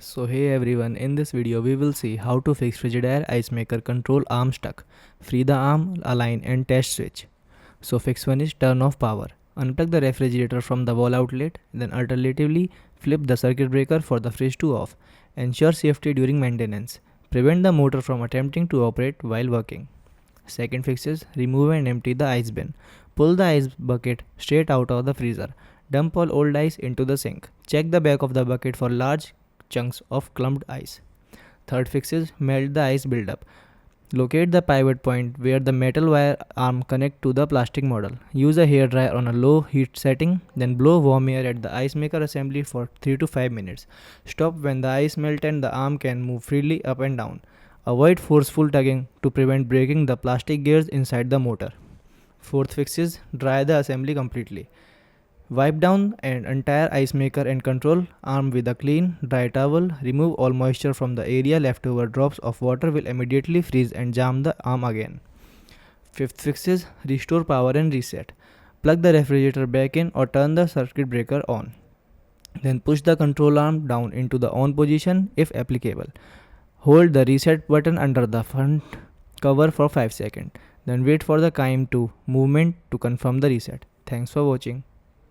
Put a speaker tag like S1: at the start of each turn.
S1: So hey everyone, in this video we will see how to fix Frigidaire ice maker control arm stuck. Free the arm, align and test switch. So fix one is turn off power. Unplug the refrigerator from the wall outlet, then alternatively flip the circuit breaker for the fridge to off. Ensure safety during maintenance. Prevent the motor from attempting to operate while working. Second fix is remove and empty the ice bin. Pull the ice bucket straight out of the freezer. Dump all old ice into the sink. Check the back of the bucket for large chunks of clumped ice. Third fix is melt the ice buildup. Locate the pivot point where the metal wire arm connect to the plastic model. Use a hair dryer on a low heat setting, then blow warm air at the ice maker assembly for 3 to 5 minutes. Stop when the ice melt and the arm can move freely up and down. Avoid forceful tugging to prevent breaking the plastic gears inside the motor. Fourth fix is dry the assembly completely. Wipe down an entire ice maker and control arm with a clean, dry towel. Remove all moisture from the area. Leftover drops of water will immediately freeze and jam the arm again. Fifth fix is restore power and reset. Plug the refrigerator back in or turn the circuit breaker on. Then push the control arm down into the on position if applicable. Hold the reset button under the front cover for 5 seconds. Then wait for the time to movement to confirm the reset. Thanks for watching.